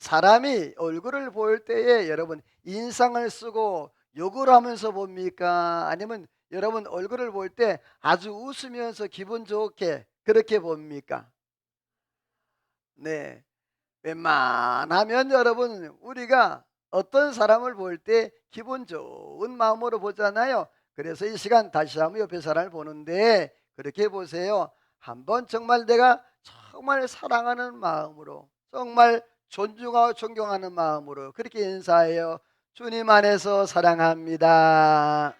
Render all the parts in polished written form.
사람이 얼굴을 볼 때에 여러분 인상을 쓰고 욕을 하면서 봅니까? 아니면 여러분 얼굴을 볼 때 아주 웃으면서 기분 좋게 그렇게 봅니까? 네. 웬만하면 여러분 우리가 어떤 사람을 볼 때 기분 좋은 마음으로 보잖아요. 그래서 이 시간 다시 한번 옆에 사람을 보는데 그렇게 보세요. 한번 정말 내가 정말 사랑하는 마음으로 정말 존중하고 존경하는 마음으로 그렇게 인사해요. 주님 안에서 사랑합니다.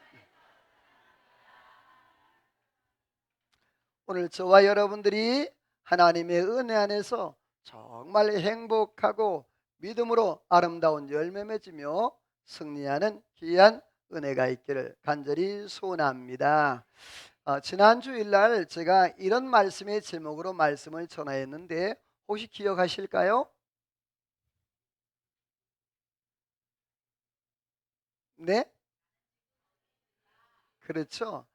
오늘 저와 여러분들이 하나님의 은혜 안에서 정말 행복하고 믿음으로 아름다운 열매 맺으며 승리하는 귀한 은혜가 있기를 간절히 소원합니다. 지난 주일날 제가 이런 말씀의 제목으로 말씀을 전하였는데 혹시 기억하실까요? 네? 그렇죠.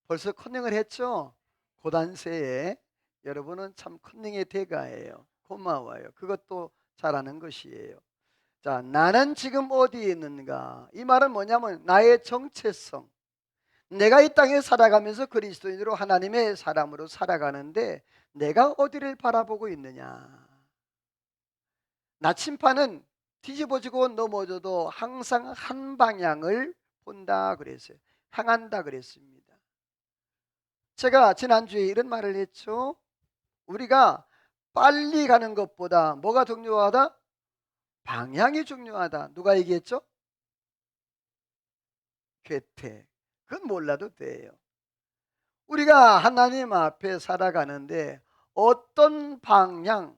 벌써 컨닝을 했죠? 고단세에 여러분은 참 컨닝의 대가예요. 고마워요. 그것도 잘하는 것이에요. 자, 나는 지금 어디에 있는가? 이 말은 뭐냐면 나의 정체성. 내가 이 땅에 살아가면서 그리스도인으로 하나님의 사람으로 살아가는데 내가 어디를 바라보고 있느냐? 나침판은 뒤집어지고 넘어져도 항상 한 방향을 본다 그랬어요. 향한다 그랬습니다. 제가 지난주에 이런 말을 했죠. 우리가 빨리 가는 것보다 뭐가 중요하다? 방향이 중요하다. 누가 얘기했죠? 괴테. 그건 몰라도 돼요. 우리가 하나님 앞에 살아가는데 어떤 방향,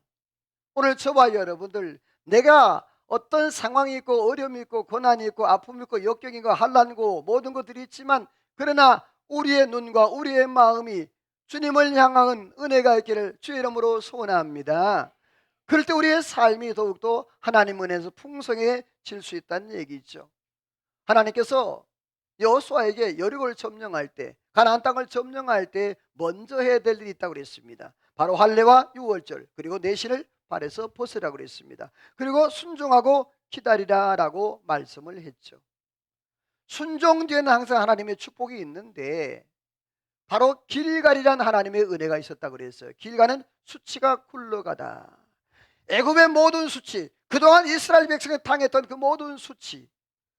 오늘 저와 여러분들 내가 어떤 상황이 있고 어려움이 있고 고난이 있고 아픔이 있고 역경이 있고 환난이고 모든 것들이 있지만 그러나 우리의 눈과 우리의 마음이 주님을 향한 은혜가 있기를 주의 이름으로 소원합니다. 그럴 때 우리의 삶이 더욱더 하나님 은혜에서 풍성해질 수 있다는 얘기죠. 하나님께서 여호수아에게 여리고를 점령할 때 가나안 땅을 점령할 때 먼저 해야 될 일이 있다고 그랬습니다. 바로 할례와 유월절 그리고 내신을 발에서 벗으라고 그랬습니다. 그리고 순종하고 기다리라라고 말씀을 했죠. 순종 뒤에는 항상 하나님의 축복이 있는데 바로 길갈이란 하나님의 은혜가 있었다고 그랬어요. 길갈은 수치가 굴러가다. 애굽의 모든 수치, 그동안 이스라엘 백성이 당했던 그 모든 수치.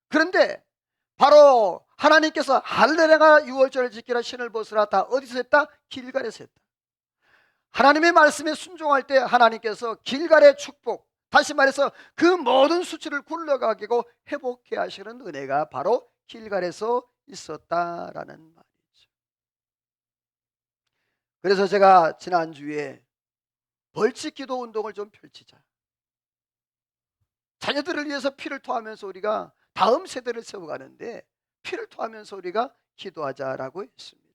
그런데 바로 하나님께서 할례가 유월절을 지키라 신을 벗으라 다 어디서 했다? 길갈에서 했다. 하나님의 말씀에 순종할 때 하나님께서 길갈의 축복, 다시 말해서 그 모든 수치를 굴러가게 고 회복해 하시는 은혜가 바로 길갈에서 있었다라는 말이죠. 그래서 제가 지난주에 벌칙 기도 운동을 좀 펼치자. 자녀들을 위해서 피를 토하면서 우리가 다음 세대를 세워가는데 피를 토하면서 우리가 기도하자라고 했습니다.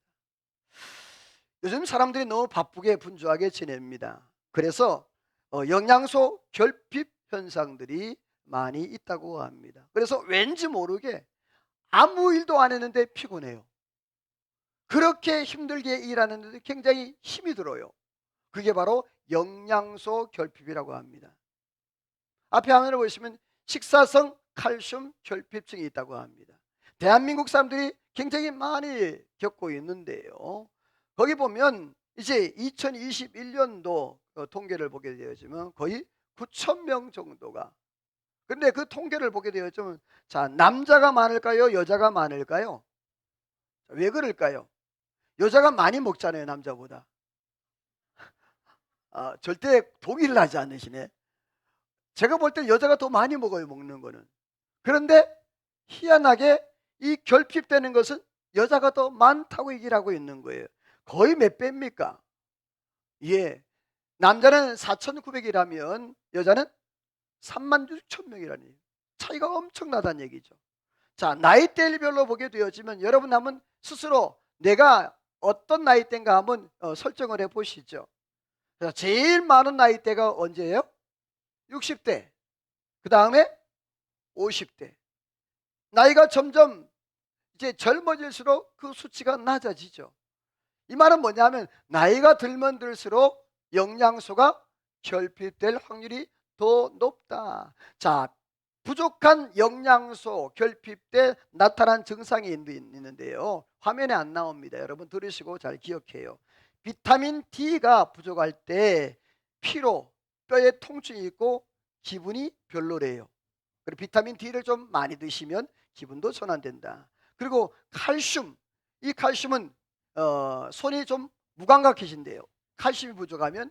요즘 사람들이 너무 바쁘게 분주하게 지냅니다. 그래서 영양소 결핍 현상들이 많이 있다고 합니다. 그래서 왠지 모르게 아무 일도 안 했는데 피곤해요. 그렇게 힘들게 일하는데 굉장히 힘이 들어요. 그게 바로 영양소 결핍이라고 합니다. 앞에 화면을 보시면 식사성 칼슘 결핍증이 있다고 합니다. 대한민국 사람들이 굉장히 많이 겪고 있는데요. 거기 보면 이제 2021년도 통계를 보게 되어지면 거의 9천 명 정도가, 근데 그 통계를 보게 되어지면 자, 남자가 많을까요? 여자가 많을까요? 왜 그럴까요? 여자가 많이 먹잖아요, 남자보다. 절대 동의를 하지 않으시네. 제가 볼 때 여자가 더 많이 먹어요, 먹는 거는. 그런데 희한하게 이 결핍되는 것은 여자가 더 많다고 얘기를 하고 있는 거예요. 거의 몇 배입니까? 예. 남자는 4,900이라면 여자는 36,000명이라니. 차이가 엄청나다는 얘기죠. 자, 나이대별로 보게 되어지면 여러분 한번 스스로 내가 어떤 나이대인가 한번 설정을 해 보시죠. 제일 많은 나이대가 언제예요? 60대. 그 다음에 50대. 나이가 점점 이제 젊어질수록 그 수치가 낮아지죠. 이 말은 뭐냐면 나이가 들면 들수록 영양소가 결핍될 확률이 더 높다. 자, 부족한 영양소 결핍 때 나타난 증상이 있는데요. 화면에 안 나옵니다. 여러분 들으시고 잘 기억해요. 비타민 D가 부족할 때 피로, 뼈에 통증이 있고 기분이 별로래요. 그리고 비타민 D를 좀 많이 드시면 기분도 전환된다. 그리고 칼슘, 이 칼슘은 손이 좀 무감각해진대요. 칼슘이 부족하면.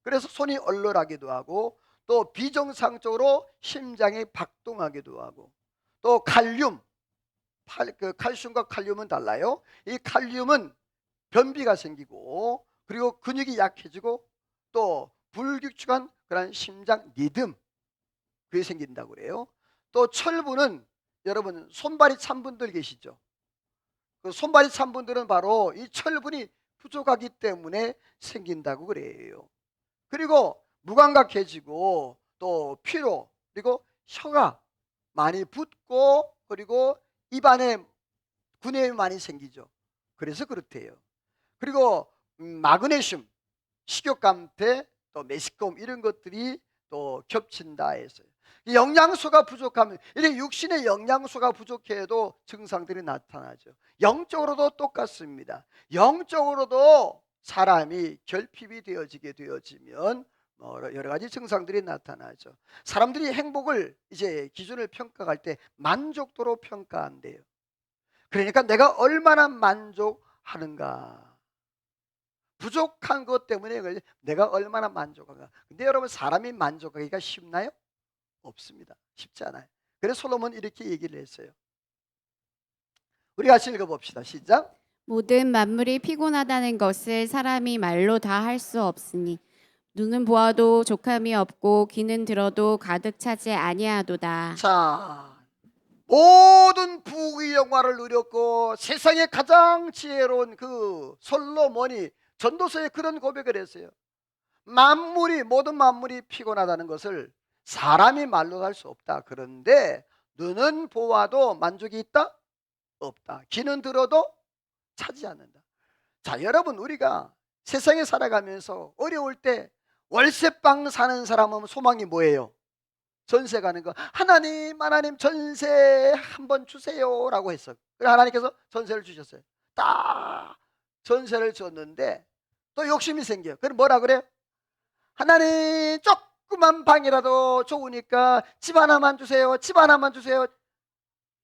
그래서 손이 얼얼하기도 하고, 또 비정상적으로 심장이 박동하기도 하고, 또 칼륨, 그 칼슘과 칼륨은 달라요. 이 칼륨은 변비가 생기고, 그리고 근육이 약해지고, 또 불규칙한 그런 심장 리듬, 그게 생긴다고 그래요. 또 철분은, 여러분 손발이 찬 분들 계시죠? 그 손발이 찬 분들은 바로 이 철분이 부족하기 때문에 생긴다고 그래요. 그리고 무감각해지고, 또 피로, 그리고 혀가 많이 붓고, 그리고 입안에 구내염이 많이 생기죠. 그래서 그렇대요. 그리고 마그네슘, 식욕감퇴, 또 메시꺼움, 이런 것들이 또 겹친다 해서요. 영양소가 부족하면, 이렇게 육신의 영양소가 부족해도 증상들이 나타나죠. 영적으로도 똑같습니다. 영적으로도 사람이 결핍이 되어지면 여러 가지 증상들이 나타나죠. 사람들이 행복을 이제 기준을 평가할 때 만족도로 평가한대요. 그러니까 내가 얼마나 만족하는가, 부족한 것 때문에 내가 얼마나 만족한가. 근데 여러분, 사람이 만족하기가 쉽나요? 없습니다. 쉽지 않아요. 그래서 솔로몬 이렇게 얘기를 했어요. 우리 같이 읽어봅시다. 시작. 모든 만물이 피곤하다는 것을 사람이 말로 다 할 수 없으니 눈은 보아도 족함이 없고 귀는 들어도 가득 차지 아니하도다. 자, 모든 부귀 영화를 누렸고 세상에 가장 지혜로운 그 솔로몬이 전도서에 그런 고백을 했어요. 모든 만물이 피곤하다는 것을 사람이 말로 할 수 없다. 그런데 눈은 보아도 만족이 있다? 없다. 귀는 들어도 차지 않는다. 자, 여러분, 우리가 세상에 살아가면서 어려울 때 월세방 사는 사람은 소망이 뭐예요? 전세 가는 거. 하나님 전세 한번 주세요 라고 했어. 그래서 하나님께서 전세를 주셨어요. 딱 전세를 줬는데 또 욕심이 생겨요. 그럼 뭐라 그래요? 하나님 조그만 방이라도 좋으니까 집 하나만 주세요. 집 하나만 주세요.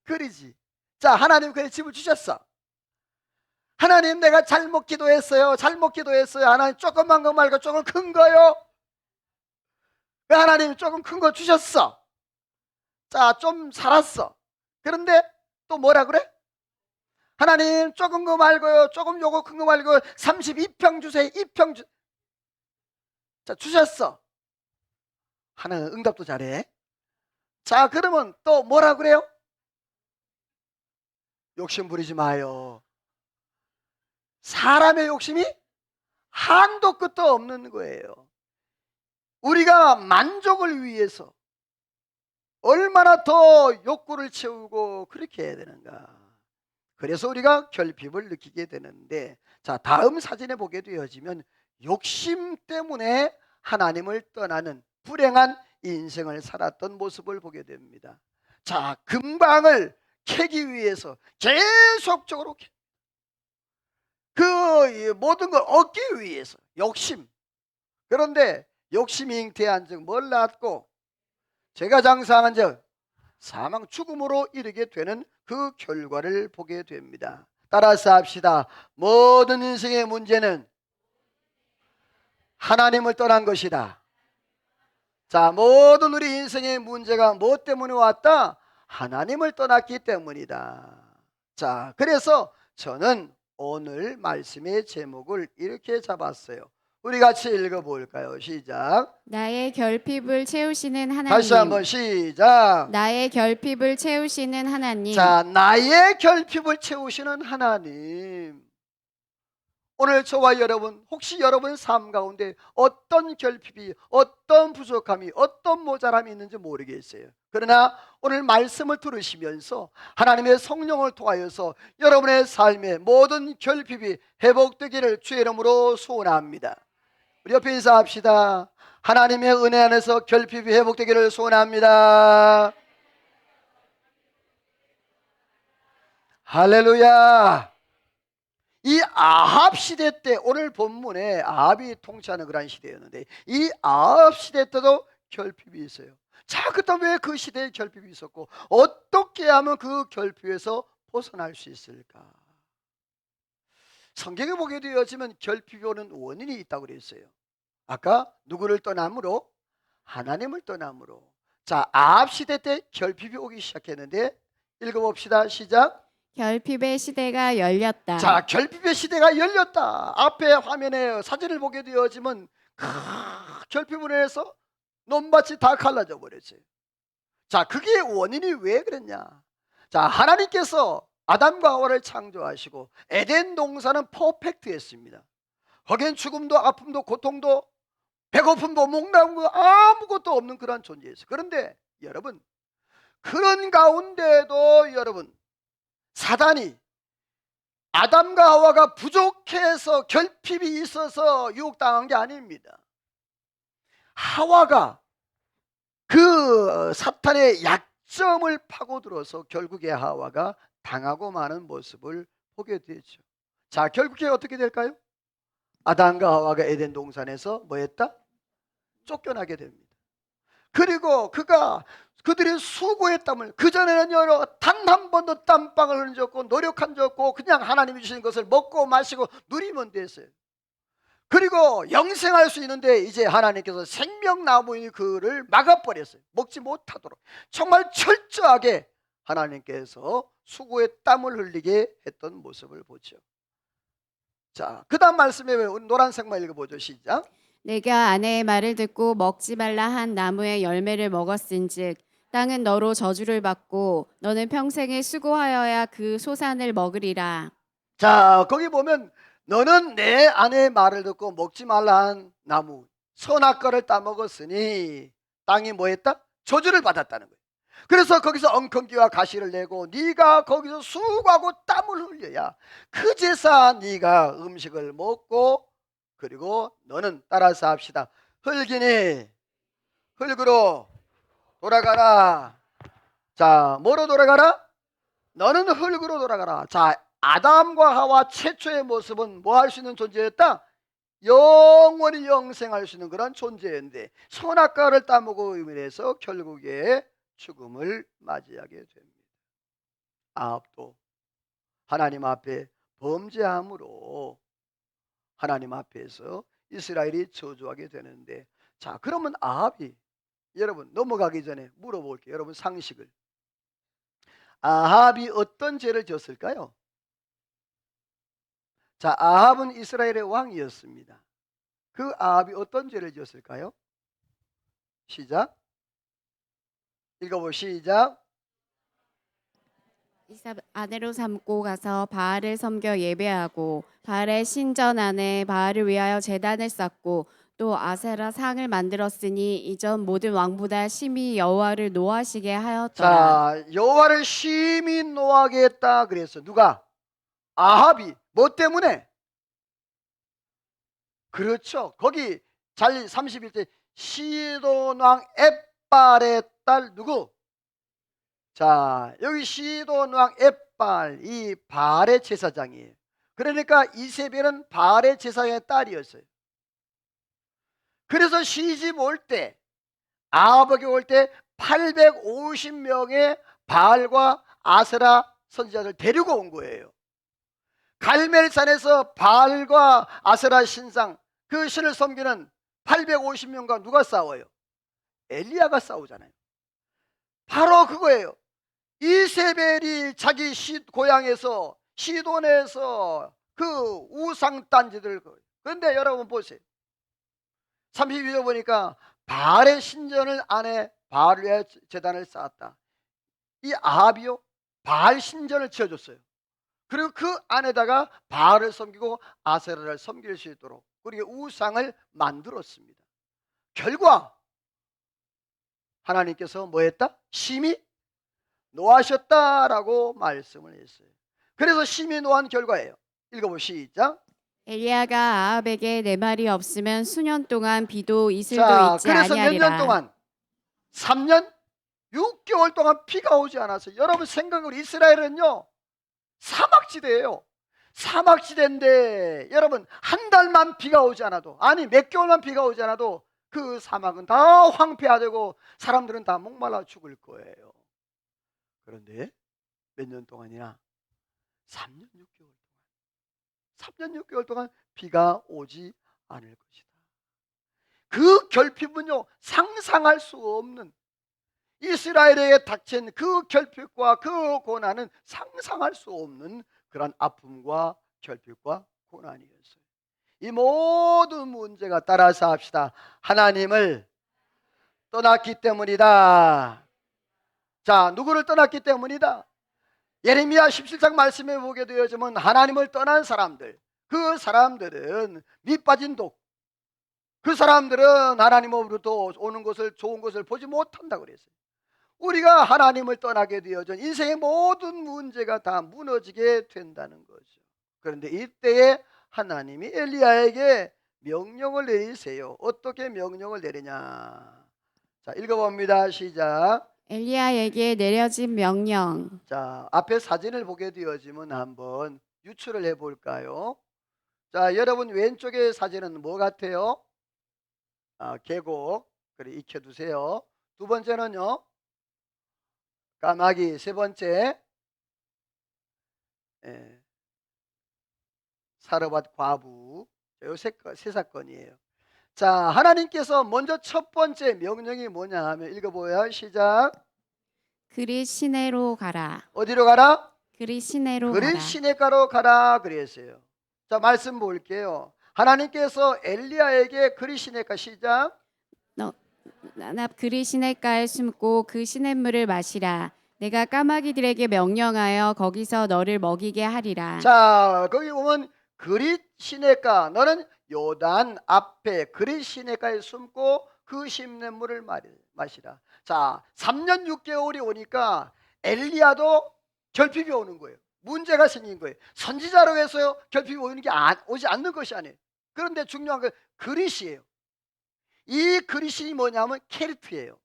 그러지. 자, 하나님 그래 집을 주셨어. 하나님 내가 잘못 기도했어요. 하나님 조그만 거 말고 조금 큰 거요. 왜 하나님 조금 큰 거 주셨어? 자, 좀 살았어. 그런데 또 뭐라 그래? 하나님 조금 거 말고요. 조금 요거 큰 거 말고 32평 주세요. 2평 자, 주셨어. 하나는 응답도 잘해. 자, 그러면 또 뭐라 그래요? 욕심 부리지 마요. 사람의 욕심이 한도 끝도 없는 거예요. 우리가 만족을 위해서 얼마나 더 욕구를 채우고 그렇게 해야 되는가. 그래서 우리가 결핍을 느끼게 되는데, 자, 다음 사진에 보게 되어지면 욕심 때문에 하나님을 떠나는 불행한 인생을 살았던 모습을 보게 됩니다. 자, 금방을 캐기 위해서 계속적으로 그 모든 걸 얻기 위해서 욕심. 그런데 욕심이 잉태한 즉 뭘 낳았고, 죄가 장사한 즉 사망 죽음으로 이르게 되는 그 결과를 보게 됩니다. 따라서 합시다. 모든 인생의 문제는 하나님을 떠난 것이다. 자, 모든 우리 인생의 문제가 무엇 때문에 왔다? 하나님을 떠났기 때문이다. 자, 그래서 저는 오늘 말씀의 제목을 이렇게 잡았어요. 우리 같이 읽어볼까요? 시작. 나의 결핍을 채우시는 하나님. 다시 한번 시작. 나의 결핍을 채우시는 하나님. 자, 나의 결핍을 채우시는 하나님. 오늘 저와 여러분, 혹시 여러분 삶 가운데 어떤 결핍이, 어떤 부족함이, 어떤 모자람이 있는지 모르겠어요. 그러나 오늘 말씀을 들으시면서 하나님의 성령을 통하여서 여러분의 삶의 모든 결핍이 회복되기를 주의 이름으로 소원합니다. 우리 옆에 인사합시다. 하나님의 은혜 안에서 결핍이 회복되기를 소원합니다. 할렐루야. 이 아합 시대 때, 오늘 본문에 아합이 통치하는 그런 시대였는데, 이 아합 시대 때도 결핍이 있어요. 자, 그렇다면 왜 그 시대에 결핍이 있었고, 어떻게 하면 그 결핍에서 벗어날 수 있을까? 성경에 보게 되어지면 결핍이 오는 원인이 있다고 그랬어요. 아까 누구를 떠남으로? 하나님을 떠남으로. 자, 아합 시대 때 결핍이 오기 시작했는데, 읽어봅시다. 시작. 결핍의 시대가 열렸다. 자, 결핍의 시대가 열렸다. 앞에 화면에 사진을 보게 되어지면 결핍으로 해서 논밭이 다 갈라져 버렸어요. 자, 그게 원인이 왜 그랬냐? 자, 하나님께서 아담과 하와를 창조하시고 에덴 동산은 퍼펙트했습니다. 거기엔 죽음도 아픔도 고통도 배고픔도 목마름도 아무것도 없는 그런 존재였어요. 그런데 여러분, 그런 가운데도 여러분, 사단이 아담과 하와가 부족해서 결핍이 있어서 유혹당한 게 아닙니다. 하와가 그 사탄의 약점을 파고들어서 결국에 하와가 당하고 마는 모습을 보게 되죠. 자, 결국에 어떻게 될까요? 아담과 하와가 에덴 동산에서 뭐 했다? 쫓겨나게 됩니다. 그리고 그들이 수고의 땀을, 그전에는 단 한 번도 땀방을 흘린 적 없고 노력한 적 없고 그냥 하나님이 주신 것을 먹고 마시고 누리면 됐어요. 그리고 영생할 수 있는데 이제 하나님께서 생명나무인 그를 막아버렸어요. 먹지 못하도록. 정말 철저하게 하나님께서 수고의 땀을 흘리게 했던 모습을 보죠. 자, 그 다음 말씀에 노란색만 읽어보죠. 시작. 내가 아내의 말을 듣고 먹지 말라 한 나무의 열매를 먹었은즉 땅은 너로 저주를 받고 너는 평생에 수고하여야 그 소산을 먹으리라. 자, 거기 보면 너는 내 아내의 말을 듣고 먹지 말라 한 나무 선악과를 따먹었으니 땅이 뭐 했다? 저주를 받았다는 거예요. 그래서 거기서 엉겅퀴와 가시를 내고 네가 거기서 수고하고 땀을 흘려야 그제서 네가 음식을 먹고, 그리고 너는 따라서 합시다. 흙이니 흙으로 돌아가라. 자, 뭐로 돌아가라? 너는 흙으로 돌아가라. 자, 아담과 하와 최초의 모습은 뭐 할 수 있는 존재였다? 영원히 영생할 수 있는 그런 존재였는데 선악과를 따먹음으로 해서 결국에 죽음을 맞이하게 됩니다. 아합도 하나님 앞에 범죄함으로 하나님 앞에서 이스라엘이 저주하게 되는데, 자, 그러면 아합이, 여러분 넘어가기 전에 물어볼게요. 여러분 상식을. 아합이 어떤 죄를 졌을까요? 자, 아합은 이스라엘의 왕이었습니다. 그 아합이 어떤 죄를 지었을까요? 시작. 읽어보 시작. 아내로 삼고 가서 바알을 섬겨 예배하고 바알의 신전 안에 바알을 위하여 제단을 쌓고 또 아세라 상을 만들었으니 이전 모든 왕보다 심히 여호와를 노하시게 하였더라. 자, 여호와를 심히 노하게 했다 그랬어. 누가? 아합이. 뭐 때문에? 그렇죠. 거기 잘 31절 시돈 왕 엣발의 딸 누구? 자, 여기 시돈 왕 엣발, 이 바알의 제사장이에요. 그러니까 이세벨은 바알의 제사장의 딸이었어요. 그래서 시집 올 때, 아합에게 올 때 850명의 바알과 아세라 선지자들 데리고 온 거예요. 갈멜산에서 바알과 아세라 신상, 그 신을 섬기는 850명과 누가 싸워요? 엘리야가 싸우잖아요. 바로 그거예요. 이세벨이 자기 고향에서 시돈에서 그 우상단지들. 그런데 여러분 보세요. 32절 보니까 바알의 신전을 안에 바알을 위해 제단을 쌓았다. 이 아합이요, 바알 신전을 지어줬어요. 그리고 그 안에다가 바알을 섬기고 아세라를 섬길 수 있도록, 그리고 우상을 만들었습니다. 결과 하나님께서 뭐 했다? 심히 노하셨다라고 말씀을 했어요. 그래서 심히 노한 결과예요. 읽어보시죠. 시작. 엘리야가 아합에게 내 말이 없으면 수년 동안 비도 이슬도 자, 있지 그래서 몇 년 아니하리라. 동안? 3년 6개월 동안 비가 오지 않았어요. 여러분 생각으로 이스라엘은요 사막지대예요. 사막지대인데 여러분 한 달만 비가 오지 않아도, 아니 몇 개월만 비가 오지 않아도 그 사막은 다 황폐화되고 사람들은 다 목말라 죽을 거예요. 그런데 몇 년 동안이나? 3년 6개월 동안. 3년 6개월 동안 비가 오지 않을 것이다. 그 결핍은요 상상할 수 없는, 이스라엘에게 닥친 그 결핍과 그 고난은 상상할 수 없는 그런 아픔과 결핍과 고난이었어요. 이 모든 문제가, 따라서 합시다, 하나님을 떠났기 때문이다. 자, 누구를 떠났기 때문이다? 예레미야 17장 말씀에 보게 되어지면 하나님을 떠난 사람들, 그 사람들은 밑빠진 독, 그 사람들은 하나님으로부터 오는 것을, 좋은 것을 보지 못한다고 그랬어요. 우리가 하나님을 떠나게 되어져 인생의 모든 문제가 다 무너지게 된다는 거죠. 그런데 이때에 하나님이 엘리야에게 명령을 내리세요. 어떻게 명령을 내리냐? 자, 읽어봅니다. 시작. 엘리야에게 내려진 명령. 자, 앞에 사진을 보게 되어지면 한번 유추를 해볼까요? 자, 여러분 왼쪽의 사진은 뭐 같아요? 계곡. 그래, 익혀두세요. 두 번째는요, 까마귀. 세 번째, 사르밧 과부. 세 사건이에요. 자, 하나님께서 먼저 첫 번째 명령이 뭐냐 하면, 읽어보아요. 시작. 그리 시내로 가라. 어디로 가라? 그리 시내로 그리 가라. 시내가로 가라 그랬어요. 자, 말씀 볼게요. 하나님께서 엘리야에게 그리 시내가, 시작. 나 그리 시냇가에 숨고 그 시냇물을 마시라. 내가 까마귀들에게 명령하여 거기서 너를 먹이게 하리라. 자, 거기 보면 그리 시내가, 너는 요단 앞에 그리 시내가에 숨고 그 시냇물을 마시라. 자, 3년 6개월이 오니까 엘리야도 결핍이 오는 거예요. 문제가 생긴 거예요. 선지자로 해서요 결핍이 오는 게 오지 않는 것이 아니에요. 그런데 중요한 건 그릿이에요. 이 그릿이 뭐냐면 케리트예요.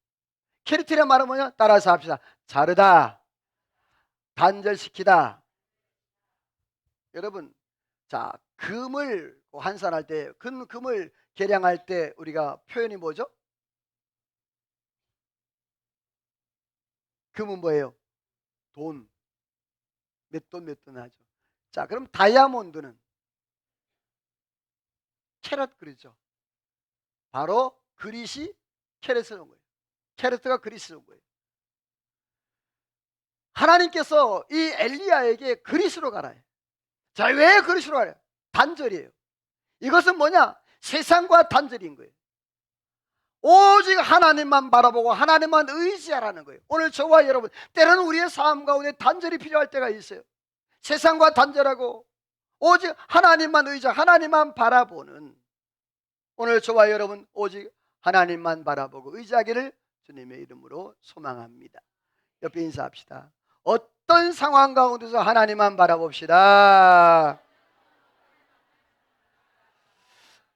케리트란 말은 뭐냐? 따라서 합시다. 자르다, 단절시키다. 여러분, 자, 금을 환산할 때, 금을 계량할 때 우리가 표현이 뭐죠? 금은 뭐예요? 돈. 몇 돈 몇 돈 하죠. 자, 그럼 다이아몬드는 캐럿 그리죠. 바로 그릿이 캐럿을 온 거예요. 캐럿가 그릿을 온 거예요. 하나님께서 이 엘리야에게 그릿으로 가라. 자, 왜 그릿으로 가라? 단절이에요. 이것은 뭐냐? 세상과 단절인 거예요. 오직 하나님만 바라보고 하나님만 의지하라는 거예요. 오늘 저와 여러분, 때로는 우리의 삶 가운데 단절이 필요할 때가 있어요. 세상과 단절하고 오직 하나님만 의지하고 하나님만 바라보는, 오늘 저와 여러분 오직 하나님만 바라보고 의지하기를 주님의 이름으로 소망합니다. 옆에 인사합시다. 어떤 상황 가운데서 하나님만 바라봅시다.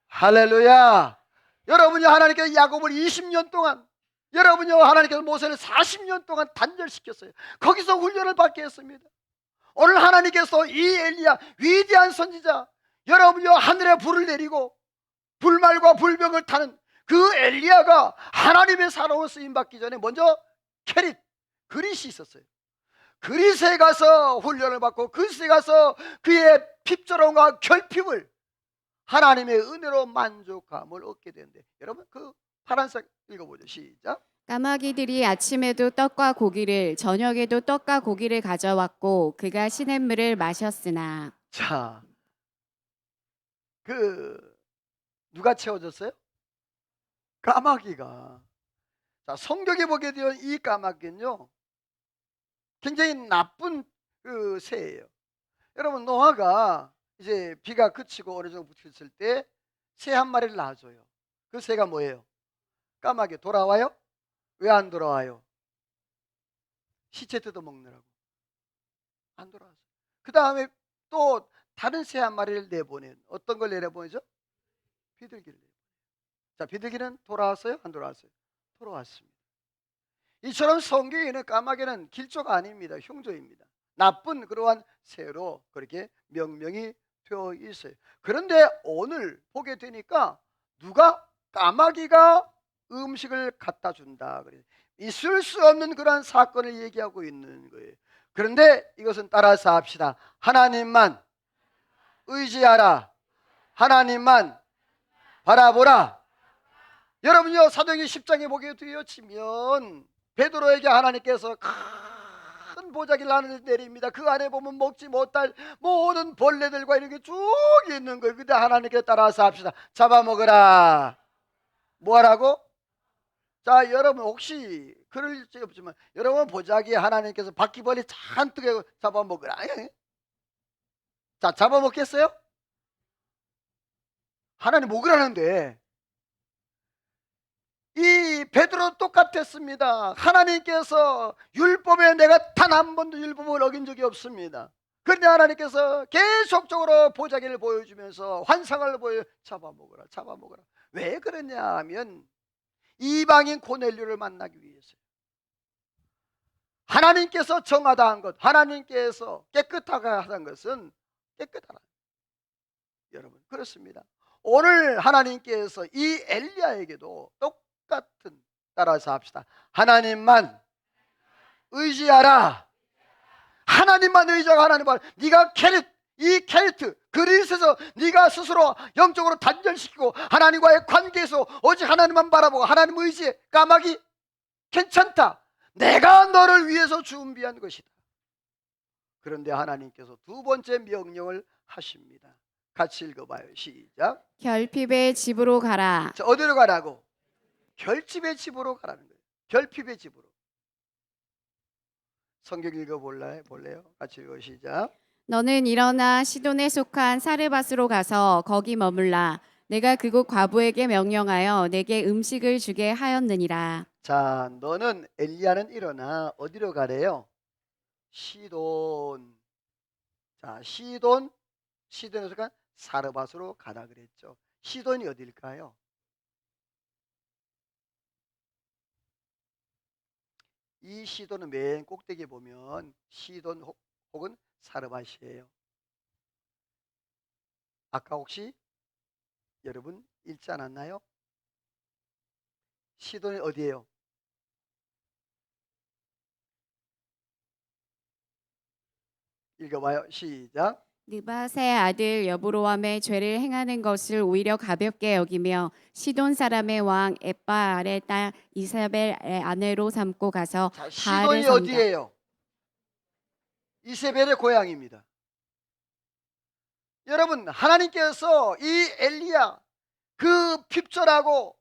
할렐루야. 여러분이 하나님께서 야곱을 20년 동안, 여러분이 하나님께서 모세를 40년 동안 단절시켰어요. 거기서 훈련을 받게 했습니다. 오늘 하나님께서 이 엘리야, 위대한 선지자, 여러분이 하늘에 불을 내리고 불말과 불병을 타는 그 엘리야가 하나님의 사랑을 쓰임받기 전에 먼저 캐릿, 그릿이 있었어요. 그릿에 가서 훈련을 받고 그릿에 가서 그의 핍절함과 결핍을 하나님의 은혜로 만족함을 얻게 되는데, 여러분 그 파란색 읽어보죠. 시작. 까마귀들이 아침에도 떡과 고기를 저녁에도 떡과 고기를 가져왔고 그가 시냇물을 마셨으나. 자, 그 누가 채워줬어요? 까마귀가. 자, 성경에 보게 되면 이 까마귀는요 굉장히 나쁜 그 새예요. 여러분, 노아가 이제 비가 그치고 어느 정도 붙였을 때 새 한 마리를 낳아줘요. 그 새가 뭐예요? 까마귀. 돌아와요? 왜 안 돌아와요? 시체 뜯어 먹느라고 안 돌아왔어요. 그 다음에 또 다른 새 한 마리를 내보낸, 어떤 걸 내보내죠? 비둘기를. 자, 비둘기는 돌아왔어요? 안 돌아왔어요? 돌아왔습니다. 이처럼 성경에는 까마귀는 길조가 아닙니다. 흉조입니다. 나쁜 그러한 새로 그렇게 명명이 되어 있어요. 그런데 오늘 보게 되니까 누가 까마귀가 음식을 갖다 준다, 그래요. 있을 수 없는 그러한 사건을 얘기하고 있는 거예요. 그런데 이것은 따라서 합시다. 하나님만 의지하라. 하나님만 바라보라. 여러분요, 사도행전 10장에 보게 되어지면 베드로에게 하나님께서 큰 보자기를 하늘에서 내립니다. 그 안에 보면 먹지 못할 모든 벌레들과 이런 게 쭉 있는 거예요. 근데 하나님께 따라서 합시다. 잡아먹으라. 뭐하라고? 자, 여러분 혹시 그럴 지 없지만 여러분 보자기에 하나님께서 바퀴벌레 잔뜩 잡아먹으라. 자, 잡아먹겠어요? 하나님 먹으라는데. 이 베드로 똑같았습니다. 하나님께서 율법에 내가 단 한 번도 율법을 어긴 적이 없습니다. 그런데 하나님께서 계속적으로 보자기를 보여주면서 환상을 보여 잡아먹으라, 잡아먹으라. 왜 그러냐 하면 이방인 고넬료를 만나기 위해서요. 하나님께서 정하다 한 것, 하나님께서 깨끗하게 하는 것은 깨끗하다. 여러분, 그렇습니다. 오늘 하나님께서 이 엘리야에게도 똑같은, 따라서 합시다. 하나님만 의지하라. 하나님만 의지하고 하나님만, 네가 이 캐릭터 그리스에서 네가 스스로 영적으로 단절시키고 하나님과의 관계에서 오직 하나님만 바라보고 하나님 의지에 까마귀 괜찮다. 내가 너를 위해서 준비한 것이다. 그런데 하나님께서 두 번째 명령을 하십니다. 같이 읽어봐요. 시작. 결핍의 집으로 가라. 자, 어디로 가라고? 결핍의 집으로 가라는 거예요. 결핍의 집으로. 성경 읽어볼래요? 같이 읽어. 시작. 너는 일어나 시돈에 속한 사르밧으로 가서 거기 머물라. 내가 그곳 과부에게 명령하여 내게 음식을 주게 하였느니라. 자, 너는 엘리야는 일어나 어디로 가래요? 시돈. 자, 시돈에 속한 사르밧으로 가라 그랬죠. 시돈이 어딜까요? 이 시돈은 맨 꼭대기에 보면 시돈 혹은 사르밧이에요. 아까 혹시 여러분 읽지 않았나요? 시돈이 어디예요? 읽어봐요. 시작. 느밧의 아들 여브로암의 죄를 행하는 것을 오히려 가볍게 여기며 시돈 사람의 왕 엣바알의 딸 이사벨의 아내로 삼고 가서 자, 바알을 시돈이 섬겨. 어디예요? 이세벨의 고향입니다. 여러분, 하나님께서 이 엘리야, 그 핍절하고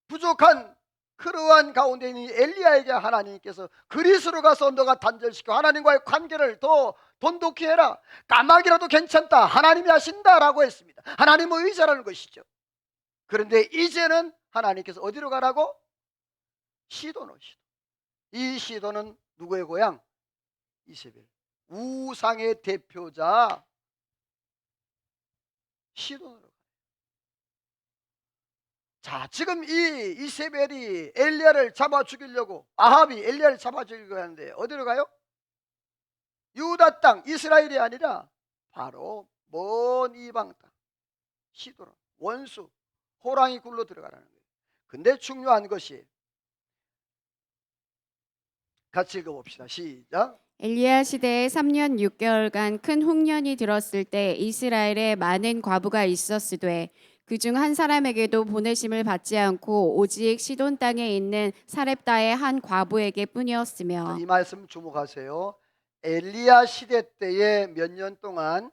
부족한 그러한 가운데 있는 엘리야에게 하나님께서 그리스로 가서 너가 단절시켜 하나님과의 관계를 더 돈독히 해라. 까마귀라도 괜찮다. 하나님이 하신다라고 했습니다. 하나님의 의자라는 것이죠. 그런데 이제는 하나님께서 어디로 가라고? 시돈으로. 이 시돈은 누구의 고향? 이세벨. 우상의 대표자 시돈으로. 자, 지금 이 이세벨이 엘리야를 잡아 죽이려고, 아합이 엘리야를 잡아 죽이려고 하는데 어디로 가요? 유다 땅, 이스라엘이 아니라 바로 먼 이방 땅, 시도로, 원수, 호랑이 굴로 들어가라는 거예요. 근데 중요한 것이, 같이 읽어봅시다. 시작. 엘리야 시대에 3년 6개월간 큰 흉년이 들었을 때 이스라엘에 많은 과부가 있었으되 그중 한 사람에게도 보내심을 받지 않고 오직 시돈 땅에 있는 사렙다의 한 과부에게 뿐이었으며. 이 말씀 주목하세요. 엘리야 시대 때에 몇 년 동안,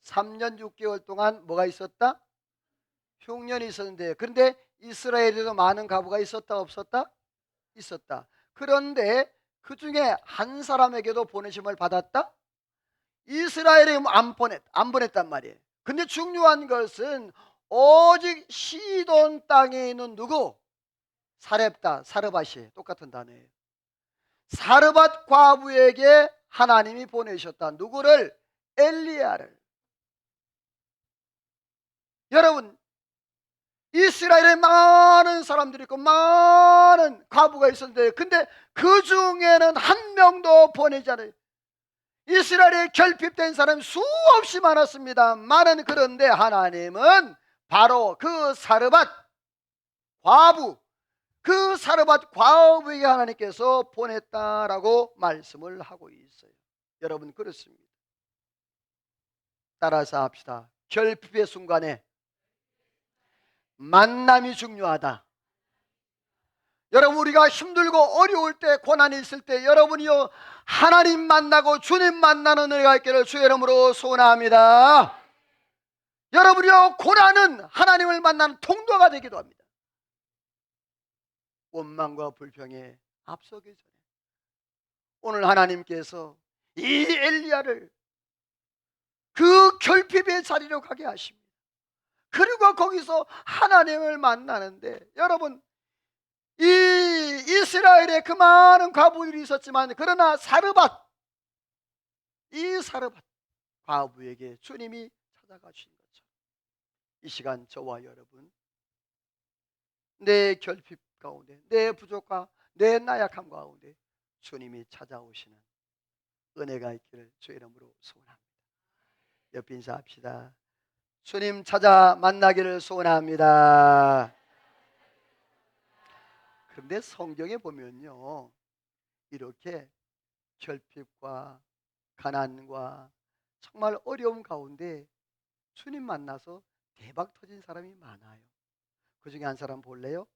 3년 6개월 동안 뭐가 있었다? 흉년이 있었는데, 그런데 이스라엘에도 많은 과부가 있었다 없었다? 있었다. 그런데 그 중에 한 사람에게도 보내심을 받았다? 이스라엘에 안 보냈단 말이에요. 근데 중요한 것은 오직 시돈 땅에 있는 누구? 사렙다, 사르밧이 똑같은 단어예요. 사르밧 과부에게 하나님이 보내셨다. 누구를? 엘리야를. 여러분, 이스라엘에 많은 사람들이 있고 많은 과부가 있었는데, 근데 그 중에는 한 명도 보내지 않아요. 이스라엘에 결핍된 사람이 수없이 많았습니다. 많은. 그런데 하나님은 바로 그 사르밧 과부, 그 사르밧 과부에게 하나님께서 보냈다라고 말씀을 하고 있어요. 여러분, 그렇습니다. 따라서 합시다. 결핍의 순간에 만남이 중요하다. 여러분, 우리가 힘들고 어려울 때, 고난이 있을 때 여러분이요, 하나님 만나고 주님 만나는 은혜가 있기를 주의 이름으로 소원합니다. 여러분이요, 고난은 하나님을 만나는 통로가 되기도 합니다. 원망과 불평에 앞서기 전에 오늘 하나님께서 이 엘리야를 그 결핍의 자리로 가게 하십니다. 그리고 거기서 하나님을 만나는데, 여러분, 이 이스라엘에 그 많은 과부들이 있었지만, 그러나 이 사르밧 과부에게 주님이 찾아가신 거죠. 이 시간 저와 여러분, 내 결핍 가운데, 내 부족과 내 나약함 가운데 주님이 찾아오시는 은혜가 있기를 주의 이름으로 소원합니다. 옆에 인사합시다. 주님 찾아 만나기를 소원합니다. 그런데 성경에 보면요, 이렇게 결핍과 가난과 정말 어려움 가운데 주님 만나서 대박 터진 사람이 많아요. 그 중에 한 사람 볼래요?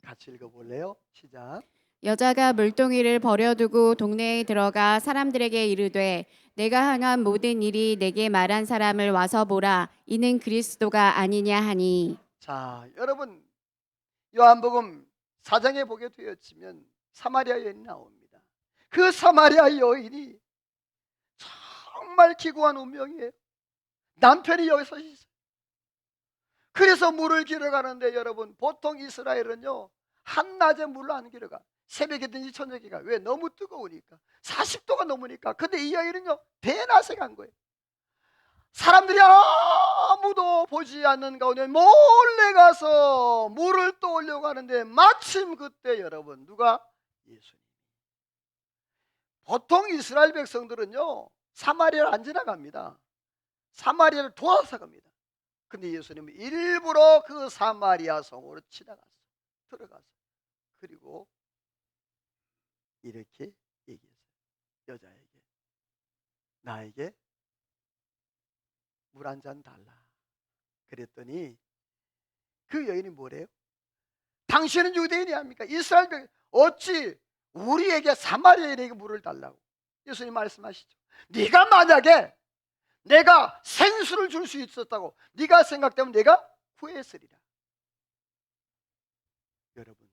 같이 읽어볼래요? 시작. 여자가 물동이를 버려두고 동네에 들어가 사람들에게 이르되 내가 행한 모든 일이 내게 말한 사람을 와서 보라. 이는 그리스도가 아니냐 하니. 자, 여러분, 요한복음 4장에 보게 되었지만 사마리아 여인이 나옵니다. 그 사마리아 여인이 정말 기구한 운명이에요. 남편이 여기서 있어요. 그래서 물을 길어가는데, 여러분, 보통 이스라엘은요, 한낮에 물을 안 길어가. 새벽이든지 저녁에 가. 왜? 너무 뜨거우니까. 40도가 넘으니까. 근데 이 여인은요, 대낮에 간 거예요. 사람들이 아무도 보지 않는 가운데 몰래 가서 물을 떠오려고 하는데, 마침 그때 여러분, 누가? 예수님. 보통 이스라엘 백성들은요, 사마리아를 안 지나갑니다. 사마리아를 돌아서 갑니다. 근데 예수님은 일부러 그 사마리아 성으로 지나갔어. 들어가서. 그리고 이렇게 얘기했어요. 여자에게, 나에게 물 한 잔 달라. 그랬더니 그 여인이 뭐래요? 당신은 유대인이 아닙니까? 이스라엘 백 어찌 우리에게 사마리아인에게 물을 달라고? 예수님 말씀하시죠. 네가 만약에 내가 생수를 줄 수 있었다고 네가 생각되면 내가 구했으리라. 여러분,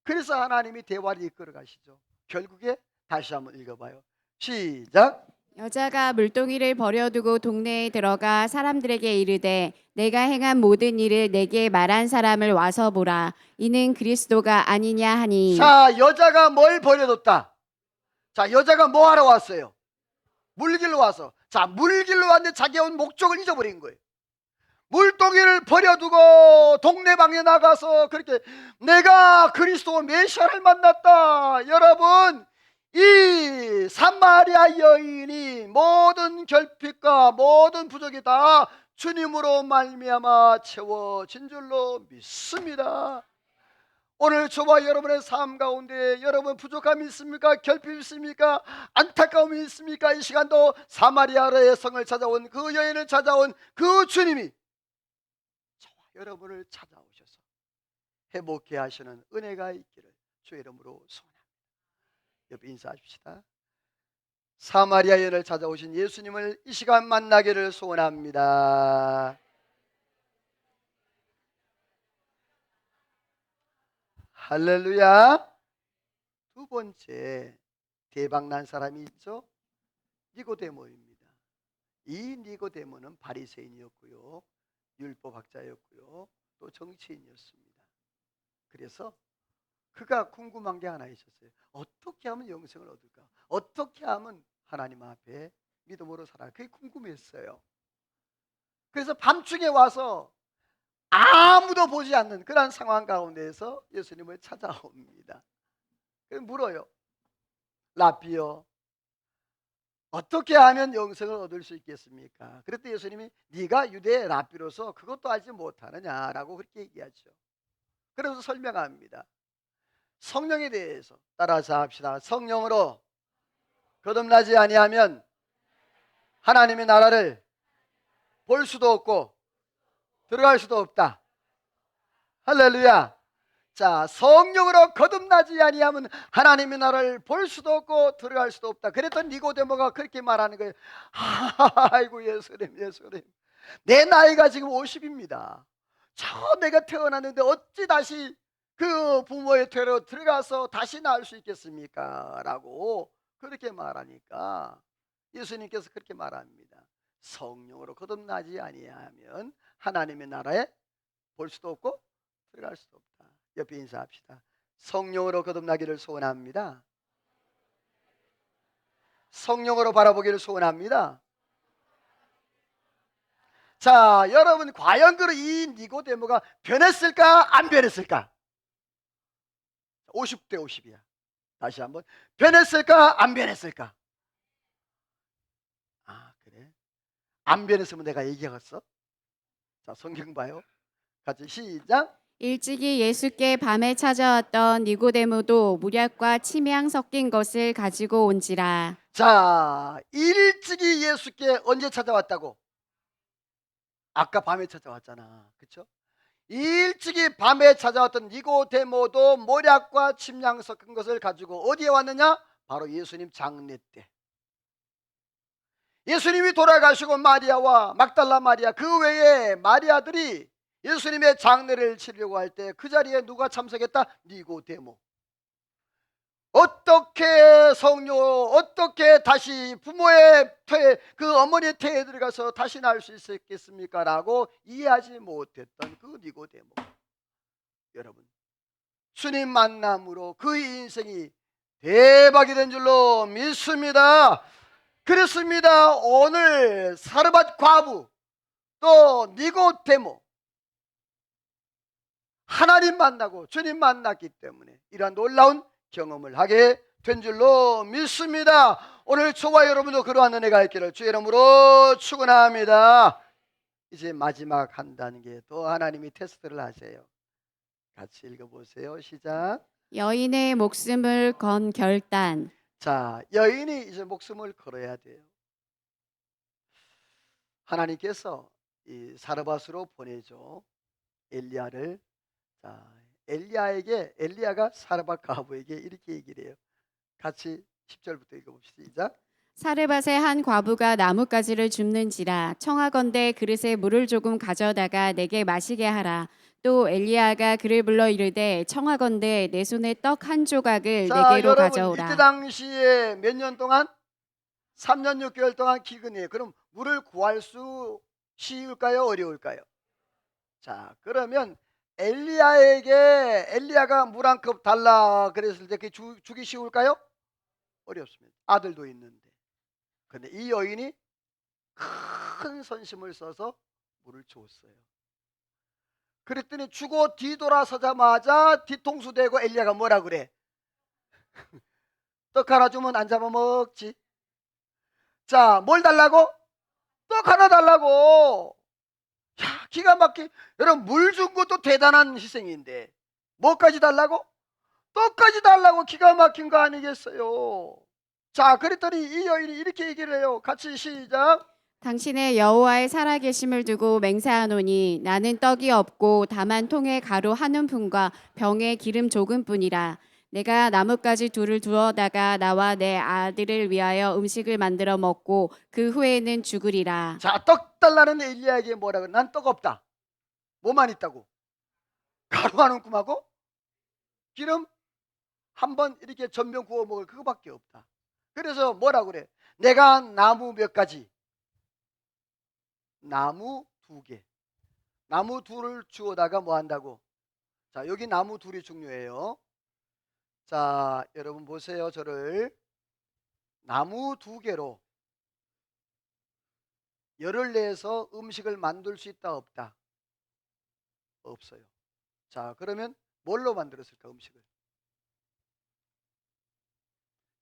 그래서 하나님이 대화를 이끌어 가시죠. 결국에 다시 한번 읽어봐요. 시작. 여자가 물동이를 버려두고 동네에 들어가 사람들에게 이르되 내가 행한 모든 일을 내게 말한 사람을 와서 보라. 이는 그리스도가 아니냐 하니. 자, 여자가 뭘 버려뒀다? 자, 여자가 뭐 하러 왔어요? 물길로 와서. 자, 물길로 왔는데 자기가 온 목적을 잊어버린 거예요. 물동이를 버려두고 동네방에 나가서 그렇게 내가 그리스도 메시아를 만났다. 여러분, 이 사마리아 여인이 모든 결핍과 모든 부족이 다 주님으로 말미암아 채워진 줄로 믿습니다. 오늘 저와 여러분의 삶 가운데 여러분 부족함이 있습니까? 결핍이 있습니까? 안타까움이 있습니까? 이 시간도 사마리아의 성을 찾아온 그 여인을 찾아온 그 주님이 저와 여러분을 찾아오셔서 회복해 하시는 은혜가 있기를 주의 이름으로 소원합니다. 옆에 인사하십시다. 사마리아 여인을 찾아오신 예수님을 이 시간 만나기를 소원합니다. 할렐루야. 두 번째 대박난 사람이 있죠. 니고데모입니다. 이 니고데모는 바리새인이었고요, 율법학자였고요, 또 정치인이었습니다. 그래서 그가 궁금한 게 하나 있었어요. 어떻게 하면 영생을 얻을까? 어떻게 하면 하나님 앞에 믿음으로 살아? 그게 궁금했어요. 그래서 밤중에 와서 아무도 보지 않는 그런 상황 가운데에서 예수님을 찾아옵니다. 그래서 물어요. 랍비요, 어떻게 하면 영생을 얻을 수 있겠습니까? 그랬더니 예수님이 네가 유대의 랍비로서 그것도 알지 못하느냐라고 그렇게 얘기하죠. 그래서 설명합니다. 성령에 대해서 따라서 합시다. 성령으로 거듭나지 아니하면 하나님의 나라를 볼 수도 없고 들어갈 수도 없다. 할렐루야. 자, 성령으로 거듭나지 아니하면 하나님의 나라를 볼 수도 없고 들어갈 수도 없다. 그랬던 니고데모가 그렇게 말하는 거예요. 아이고 예수님, 예수님, 내 나이가 지금 50입니다. 저 내가 태어났는데 어찌 다시 그 부모의 퇴로 들어가서 다시 낳을 수 있겠습니까? 라고 그렇게 말하니까 예수님께서 그렇게 말합니다. 성령으로 거듭나지 아니하면 하나님의 나라에 볼 수도 없고 들어갈 수도 없다. 옆에 인사합시다. 성령으로 거듭나기를 소원합니다. 성령으로 바라보기를 소원합니다. 자, 여러분 과연 이 니고데모가 변했을까 안 변했을까? 50대 50이야. 다시 한번, 변했을까 안 변했을까? 아, 그래? 안 변했으면 내가 얘기하겠어? 자, 성경 봐요. 같이 시작. 일찍이 예수께 밤에 찾아왔던 니고데모도 무략과 침향 섞인 것을 가지고 온지라. 자, 일찍이 예수께 언제 찾아왔다고? 아까 밤에 찾아왔잖아. 그렇죠? 일찍이 밤에 찾아왔던 니고데모도 모략과 침향 섞은 것을 가지고 어디에 왔느냐? 바로 예수님 장례 때. 예수님이 돌아가시고 마리아와 막달라 마리아 그 외에 마리아들이 예수님의 장례를 치르려고 할 때 그 자리에 누가 참석했다? 니고데모. 어떻게 성녀, 어떻게 다시 부모의 퇴, 그 어머니의 태에 들어가서 다시 낳을 수 있겠습니까? 라고 이해하지 못했던 그 니고데모. 여러분, 주님 만남으로 그 인생이 대박이 된 줄로 믿습니다. 그렇습니다. 오늘 사르밧 과부 또 니고데모, 하나님 만나고 주님 만났기 때문에 이러한 놀라운 경험을 하게 된 줄로 믿습니다. 오늘 저와 여러분도 그러한 은혜가 있기를 주의 이름으로 축원합니다. 이제 마지막 한 단계 또 하나님이 테스트를 하세요. 같이 읽어보세요. 시작. 여인의 목숨을 건 결단. 자, 여인이 이제 목숨을 걸어야 돼요. 하나님께서 이 사르밧으로 보내죠. 엘리야를. 자, 엘리야가 사르밧 과부에게 이렇게 얘기를 해요. 같이 10절부터 읽어봅시다. 시작. 사르밧의 한 과부가 나뭇가지를 줍는지라. 청하건대 그릇에 물을 조금 가져다가 내게 마시게 하라. 또 엘리야가 그를 불러 이르되 청하건대 내 손에 떡 한 조각을 자, 내게로 여러분 가져오라. 이때 당시에 몇 년 동안? 3년 6개월 동안 기근이에요. 그럼 물을 구할 수 쉬울까요? 어려울까요? 자, 그러면 엘리야가 물 한 컵 달라 그랬을 때 그게 주기 쉬울까요? 어렵습니다. 아들도 있는데. 근데 이 여인이 큰 선심을 써서 물을 줬어요. 그랬더니 주고 뒤돌아서자마자 뒤통수 대고 엘리야가 뭐라 그래? 떡 하나 주면 안 잡아먹지. 자, 뭘 달라고? 떡 하나 달라고. 야, 기가 막히. 여러분, 물 준 것도 대단한 희생인데 뭐까지 달라고? 떡까지 달라고. 기가 막힌 거 아니겠어요? 자, 그랬더니 이 여인이 이렇게 얘기를 해요. 같이 시작. 당신의 여호와의 살아계심을 두고 맹세하노니 나는 떡이 없고 다만 통에 가루 한 움푼과 병에 기름 조금뿐이라. 내가 나뭇가지 둘을 두어다가 나와 내 아들을 위하여 음식을 만들어 먹고 그 후에는 죽으리라. 자, 떡 달라는 엘리야에게 뭐라 그래? 난 떡 없다. 뭐만 있다고? 가루 한 움큼하고 기름 한 번 이렇게 전병 구워 먹을 그거밖에 없다. 그래서 뭐라 그래? 내가 나무 몇 가지? 나무 2개. 나무 둘을 주워다가 뭐 한다고? 자, 여기 나무 둘이 중요해요. 자, 여러분 보세요. 저를 나무 2개로 열을 내서 음식을 만들 수 있다 없다? 없어요. 자, 그러면 뭘로 만들었을까 음식을?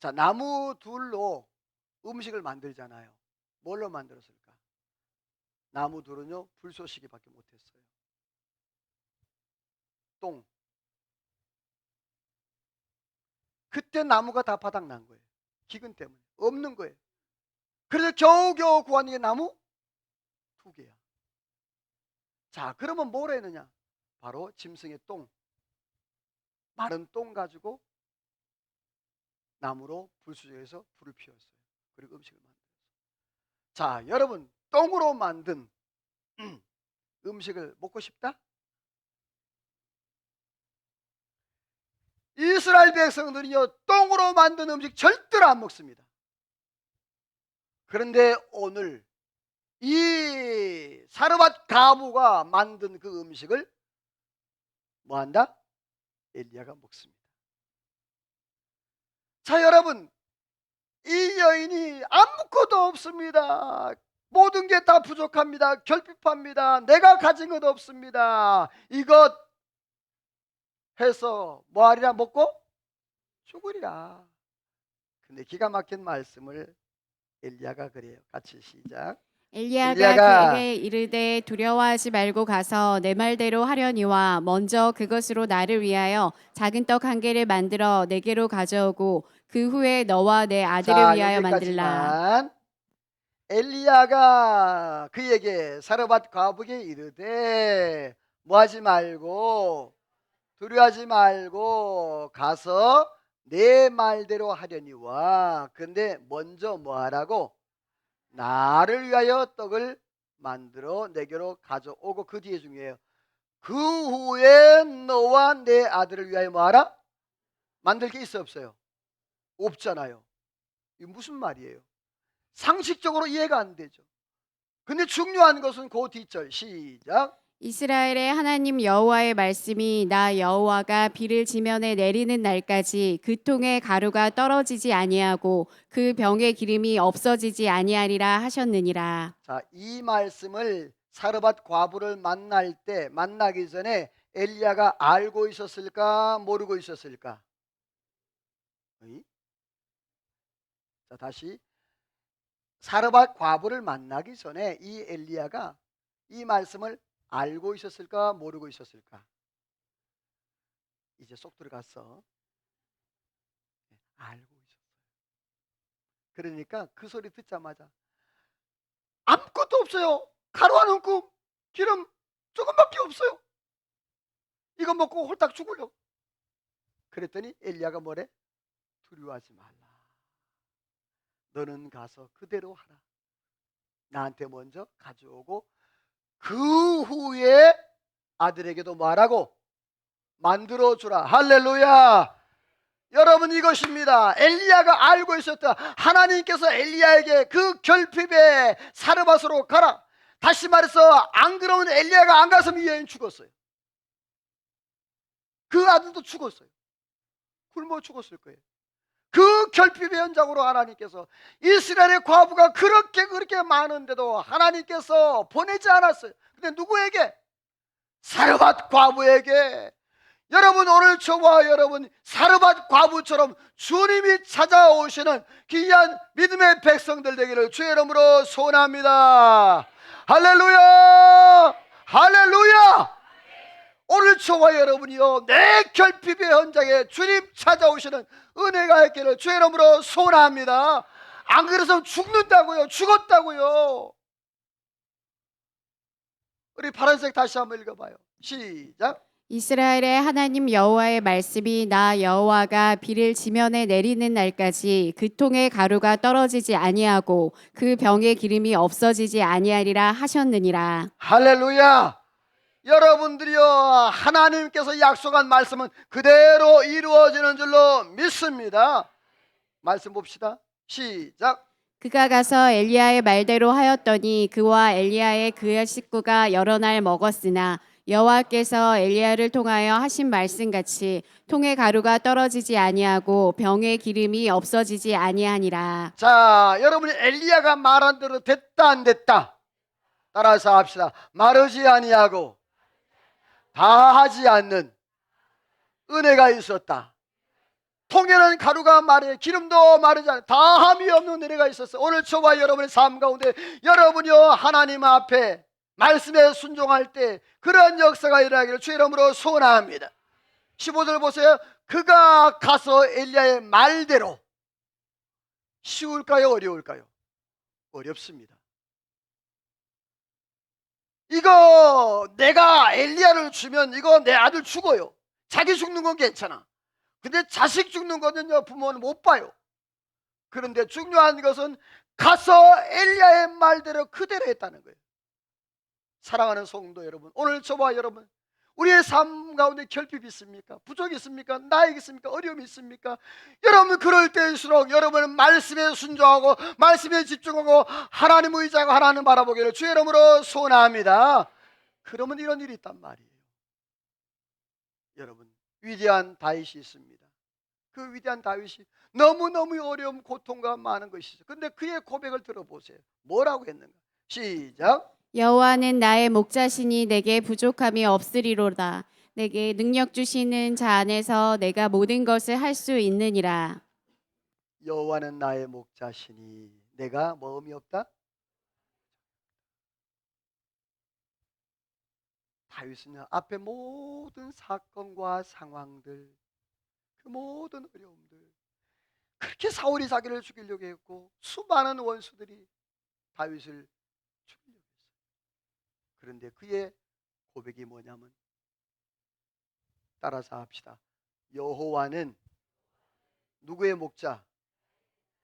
자, 나무 둘로 음식을 만들잖아요. 뭘로 만들었을까? 나무 둘은요 불쏘시개밖에 못했어요. 똥. 그때 나무가 다 바닥난 거예요. 기근 때문에 없는 거예요. 그래서 겨우겨우 구한 게 나무 2개야. 자, 그러면 뭘 했느냐? 바로 짐승의 똥, 마른 똥 가지고 나무로 불수조에서 불을 피웠어요. 그리고 음식을 만들었어요. 자, 여러분 똥으로 만든 음식을 먹고 싶다? 이스라엘 백성들이요 똥으로 만든 음식 절대로 안 먹습니다. 그런데 오늘 이 사르밧 가부가 만든 그 음식을 뭐한다? 엘리야가 먹습니다. 자, 여러분 이 여인이 아무것도 없습니다. 모든 게 다 부족합니다. 결핍합니다. 내가 가진 것 없습니다. 이것 해서 뭐하리라? 먹고 죽으리라. 근데 기가 막힌 말씀을 엘리야가 그래요. 같이 시작. 엘리야가 그에게 이르되 두려워하지 말고 가서 내 말대로 하려니와 먼저 그것으로 나를 위하여 작은 떡 1개를 만들어 내게로 가져오고 그 후에 너와 내 아들을 자, 위하여 만들라. 여기까지만. 엘리야가 그에게 사르밧 과부에게 이르되 뭐하지 말고 두려워하지 말고 가서 내 말대로 하려니와. 근데 먼저 뭐하라고? 나를 위하여 떡을 만들어 내게로 가져오고. 그 뒤에 중요해요. 그 후에 너와 내 아들을 위하여 뭐하라? 만들 게 있어 없어요? 없잖아요. 이게 무슨 말이에요? 상식적으로 이해가 안 되죠. 근데 중요한 것은 그 뒷절 시작. 이스라엘의 하나님 여호와의 말씀이 나 여호와가 비를 지면에 내리는 날까지 그 통에 가루가 떨어지지 아니하고 그 병의 기름이 없어지지 아니하리라 하셨느니라. 자, 이 말씀을 사르밧 과부를 만나기 전에 엘리야가 알고 있었을까 모르고 있었을까? 어이? 자, 다시 사르밧 과부를 만나기 전에 이 엘리야가 이 말씀을 알고 있었을까 모르고 있었을까? 이제 쏙 들어갔어. 알고 있었어요. 그러니까 그 소리 듣자마자 아무것도 없어요. 가루 한 움큼, 기름 조금밖에 없어요. 이거 먹고 홀딱 죽으려고. 그랬더니 엘리야가 뭐래? 두려워하지 말라. 너는 가서 그대로 하라. 나한테 먼저 가져오고 그 후에 아들에게도 말하고 만들어주라. 할렐루야. 여러분 이것입니다. 엘리야가 알고 있었다. 하나님께서 엘리야에게 그 결핍의 사르밧으로 가라. 다시 말해서 안 그러면 엘리야가 안 갔으면 이 여인 죽었어요. 그 아들도 죽었어요. 굶어 죽었을 거예요. 그 결핍의 현장으로 하나님께서 이스라엘의 과부가 그렇게 많은데도 하나님께서 보내지 않았어요. 근데 누구에게? 사르밧 과부에게. 여러분 오늘 저와 여러분 사르밧 과부처럼 주님이 찾아오시는 귀한 믿음의 백성들 되기를 주의 이름으로 소원합니다. 할렐루야. 할렐루야. 오늘 저와 여러분이요 내 결핍의 현장에 주님 찾아오시는 은혜가 있기를 주의 이름으로 소원합니다. 안 그래서 죽는다고요. 죽었다고요. 우리 파란색 다시 한번 읽어봐요. 시작. 이스라엘의 하나님 여호와의 말씀이 나 여호와가 비를 지면에 내리는 날까지 그 통에 가루가 떨어지지 아니하고 그 병의 기름이 없어지지 아니하리라 하셨느니라. 할렐루야. 여러분들이요 하나님께서 약속한 말씀은 그대로 이루어지는 줄로 믿습니다. 말씀 봅시다. 시작. 그가 가서 엘리야의 말대로 하였더니 그와 엘리야의 그의 식구가 여러 날 먹었으나 여호와께서 엘리야를 통하여 하신 말씀같이 통의 가루가 떨어지지 아니하고 병의 기름이 없어지지 아니하니라. 자, 여러분이 엘리야가 말한 대로 됐다 안 됐다? 따라서 합시다. 마르지 아니하고 다하지 않는 은혜가 있었다. 통에는 가루가 마르, 기름도 마르지 않는 다함이 없는 은혜가 있었어. 오늘 저와 여러분의 삶 가운데 여러분이요 하나님 앞에 말씀에 순종할 때 그런 역사가 일어나기를 주의 이름으로 소원합니다. 15절 보세요. 그가 가서 엘리야의 말대로. 쉬울까요? 어려울까요? 어렵습니다. 이거 내가 엘리야를 주면 이거 내 아들 죽어요. 자기 죽는 건 괜찮아. 근데 자식 죽는 거는요 부모는 못 봐요. 그런데 중요한 것은 가서 엘리야의 말대로 그대로 했다는 거예요. 사랑하는 성도 여러분, 오늘 저와 여러분, 우리의 삶 가운데 결핍이 있습니까? 부족이 있습니까? 나이가 있습니까? 어려움이 있습니까? 여러분 그럴 때일수록 여러분은 말씀에 순종하고 말씀에 집중하고 하나님 의지하고 하나님 바라보기를 주의 이름으로 소원합니다. 그러면 이런 일이 있단 말이에요. 여러분 위대한 다윗이 있습니다. 그 위대한 다윗이 너무너무 어려움 고통과 많은 것이죠. 근데 그의 고백을 들어보세요. 뭐라고 했는가? 시작. 여호와는 나의 목자시니 내게 부족함이 없으리로다. 내게 능력 주시는 자 안에서 내가 모든 것을 할 수 있느니라. 여호와는 나의 목자시니 내가 뭐음이 없다? 다윗은요 앞에 모든 사건과 상황들, 그 모든 어려움들, 그렇게 사울이 자기를 죽이려고 했고 수많은 원수들이 다윗을 죽이려고 했어요. 그런데 그의 고백이 뭐냐면, 따라서 합시다. 여호와는 누구의 목자?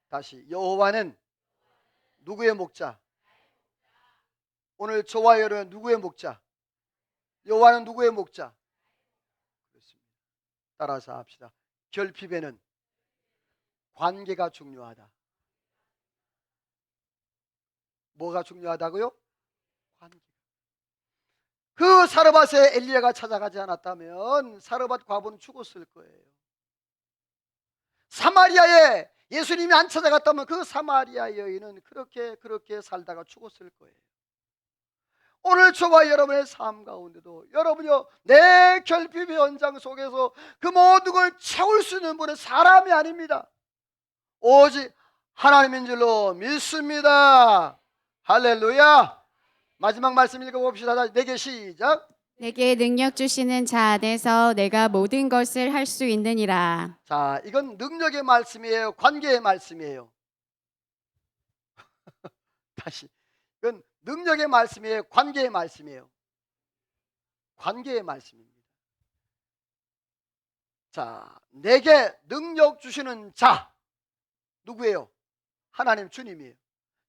다시, 여호와는 누구의 목자? 오늘 저와 여러분 누구의 목자? 여호와는 누구의 목자? 그렇습니다. 따라서 합시다. 결핍에는 관계가 중요하다. 뭐가 중요하다고요? 관계. 그 사르밧에 엘리야가 찾아가지 않았다면 사르밧 과부는 죽었을 거예요. 사마리아에 예수님이 안 찾아갔다면 그 사마리아 여인은 그렇게 살다가 죽었을 거예요. 오늘 저와 여러분의 삶 가운데도 여러분이요 내 결핍의 연장 속에서 그 모든 걸 채울 수 있는 분은 사람이 아닙니다. 오직 하나님인 줄로 믿습니다. 할렐루야. 마지막 말씀 읽어봅시다. 내게 시작. 내게 능력 주시는 자 안에서 내가 모든 것을 할 수 있느니라. 자, 이건 능력의 말씀이에요? 관계의 말씀이에요? 다시, 이건 능력의 말씀이에요? 관계의 말씀이에요? 관계의 말씀입니다. 자, 내게 능력 주시는 자 누구예요? 하나님 주님이에요.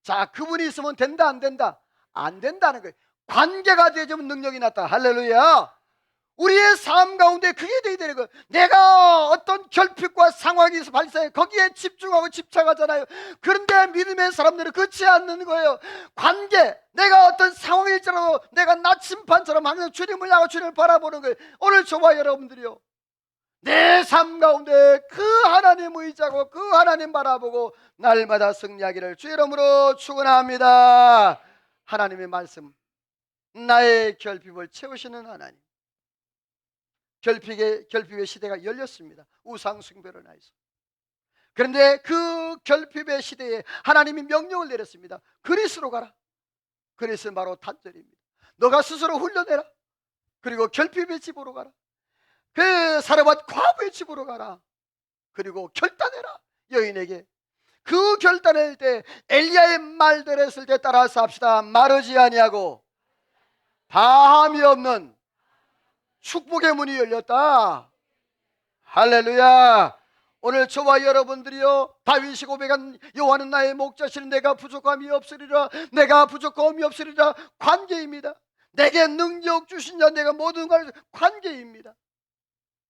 자, 그분이 있으면 된다 안 된다? 안 된다는 거예요. 관계가 되어지면 능력이 나타. 할렐루야. 우리의 삶 가운데 그게 되어야 되는 거예요. 내가 어떤 결핍과 상황이 발생해 거기에 집중하고 집착하잖아요. 그런데 믿음의 사람들은 그렇지 않는 거예요. 관계, 내가 어떤 상황일지라도 내가 나침반처럼 항상 주님을 향하고 주님을 바라보는 거예요. 오늘 저와 여러분들이요 내 삶 가운데 그 하나님 의지하고 그 하나님 바라보고 날마다 승리하기를 주의 이름으로 축원합니다. 하나님의 말씀, 나의 결핍을 채우시는 하나님. 결핍의 시대가 열렸습니다. 우상 숭배로 인해서. 그런데 그 결핍의 시대에 하나님이 명령을 내렸습니다. 그리스로 가라. 그리스는 바로 단절입니다. 너가 스스로 훈련해라. 그리고 결핍의 집으로 가라. 그 사르밧 과부의 집으로 가라. 그리고 결단해라. 여인에게 그 결단할 때 엘리야의 말대로 했을 때 따라서 합시다. 마르지 아니하고 다함이 없는 축복의 문이 열렸다. 할렐루야. 오늘 저와 여러분들이요 다윗이 고백한 여호와는 나의 목자시니 내가 부족함이 없으리라. 내가 부족함이 없으리라. 관계입니다. 내게 능력 주신 자 내가 모든 걸 관계입니다.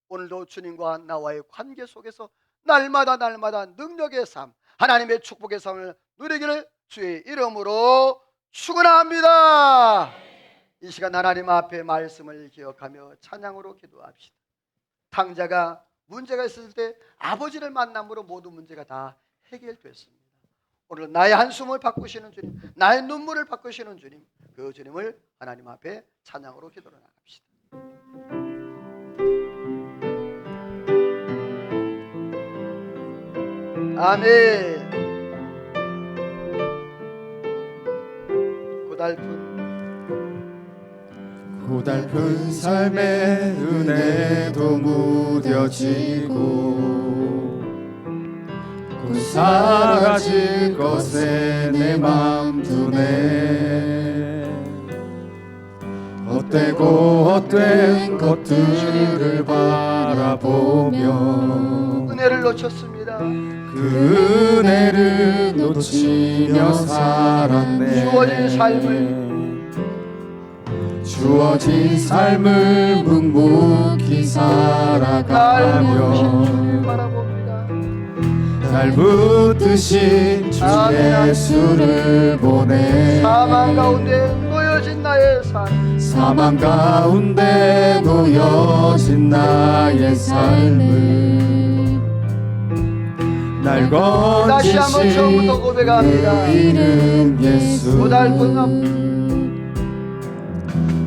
오늘도 주님과 나와의 관계 속에서 날마다 능력의 삶, 하나님의 축복의 삶을 누리기를 주의 이름으로 축원합니다. 이 시간 하나님 앞에 말씀을 기억하며 찬양으로 기도합시다. 탕자가 문제가 있을 때 아버지를 만남으로 모든 문제가 다 해결됐습니다. 오늘 나의 한숨을 바꾸시는 주님, 나의 눈물을 바꾸시는 주님, 그 주님을 하나님 앞에 찬양으로 기도로 나갑시다. 아멘. 고달픈 삶의 은혜도 무뎌지고 곧 사라질 것에 내 맘 두네. 헛되고 헛된 것들을 바라보며 은혜를 놓쳤습니다. 그 은혜를 놓치며 살았네. 주어진 삶을 묵묵히 살아가며 날 붙드신 주 예수를 보내. 사망 가운데 놓여진 나의 삶, 사망 가운데 놓여진 나의 삶을 날 다시 한번 처음부터 건지신 고백합니다. 그 이름 예수.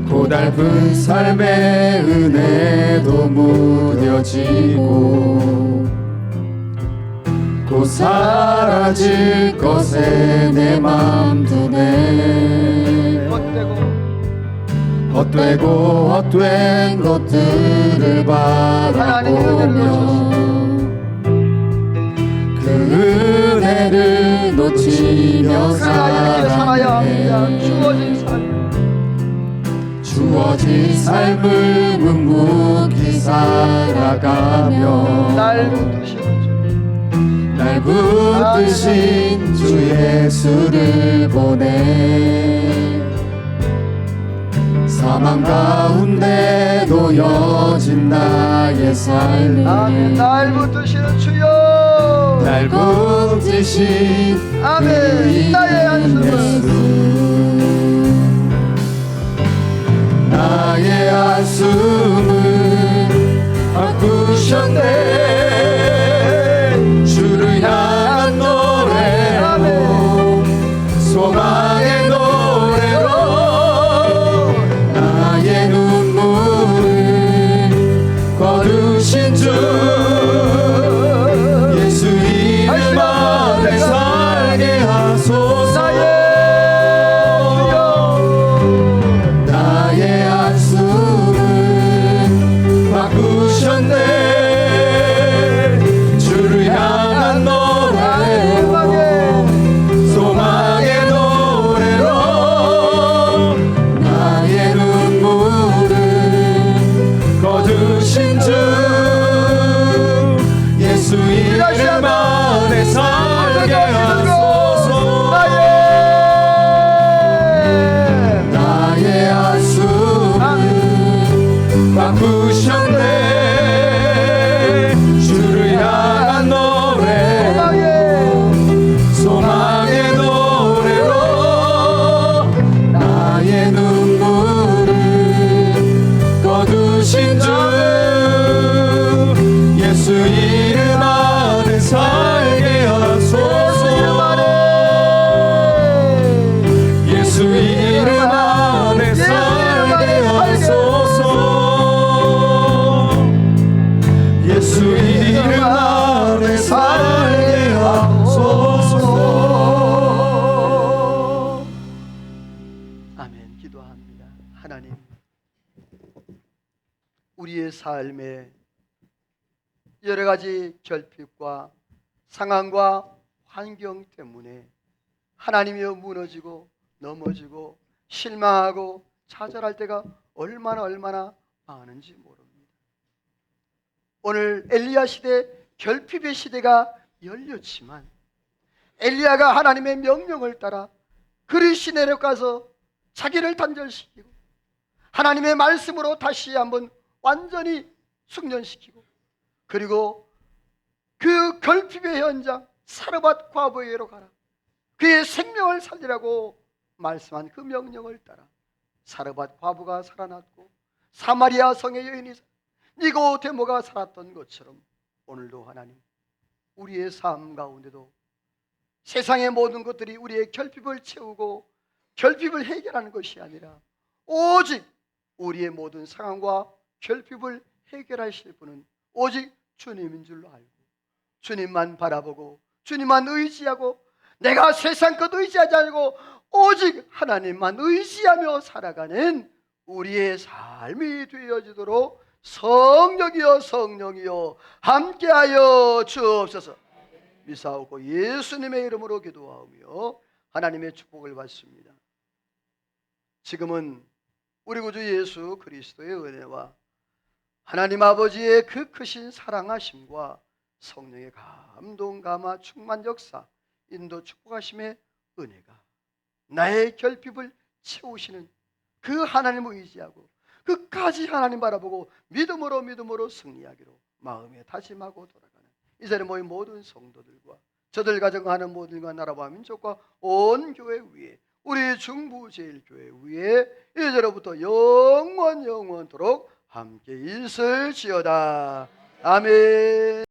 고달픈 삶의 은혜도 무뎌지고 곧 사라질 것에 내 맘 두네. 헛되고 헛된 것들을 바라보며 그 은혜를 놓치며 살아가네. 주어진 삶을 묵묵히 살아가며 날 붙드신 주 예수를 보내. 사망 가운데 놓여진 나의 삶을 아멘. 날 붙드시는 주여, 날 붙드신 아멘. 나의 한숨을, 나의 한숨을 바꾸셨네. 주를 향한 노래로 소망의 노래로 나의 눈물을 거두신 주 예수 이름만에 살게 하소서. 나의 한숨을 바꾸셨네. 주를 향한 노래로 소망의 노래로 나의 눈물을 거두신 주 예수 이름 안에 살게 하소서. 나의 한숨을 바꾸셨네. 주를 향한 노래로 소망의 노래로 나의 눈물을 거두신 주 예수 이름 안에 살게 하소서. 예수 이름 안에 살게 하소서. 예수 이름 안에 살게 하소서. 아멘. 기도합니다. 하나님, 우리의 삶에 여러 가지 결핍과 상황과 환경 때문에 하나님이여 무너지고 넘어지고 실망하고 좌절할 때가 얼마나 많은지 모릅니다. 오늘 엘리야 시대, 결핍의 시대가 열렸지만 엘리야가 하나님의 명령을 따라 그리시 내려가서 자기를 단절시키고 하나님의 말씀으로 다시 한번 완전히 숙련시키고, 그리고 그 결핍의 현장 사르밧 과부에게로 가라, 그의 생명을 살리라고 말씀한 그 명령을 따라 사르밧 과부가 살아났고 사마리아 성의 여인이 니고데모가 살았던 것처럼 오늘도 하나님, 우리의 삶 가운데도 세상의 모든 것들이 우리의 결핍을 채우고 결핍을 해결하는 것이 아니라 오직 우리의 모든 상황과 결핍을 해결하실 분은 오직 주님인 줄로 알고 주님만 바라보고 주님만 의지하고 내가 세상 것 의지하지 않고 오직 하나님만 의지하며 살아가는 우리의 삶이 되어지도록 성령이여 성령이여 함께하여 주옵소서. 미사오고 예수님의 이름으로 기도하오며 하나님의 축복을 받습니다. 지금은 우리 구주 예수 그리스도의 은혜와 하나님 아버지의 그 크신 사랑하심과 성령의 감동 감화 충만 역사 인도 축복하심의 은혜가 나의 결핍을 채우시는 그 하나님을 의지하고 끝까지 하나님 바라보고 믿음으로 승리하기로 마음에 다짐하고 돌아가는 이 자리에 모인 모든 성도들과 저들 가정하는 모든과 나라와 민족과 온 교회 위에 우리 중부제일교회 위에 이제로부터 영원토록 함께 있을지어다. 아멘.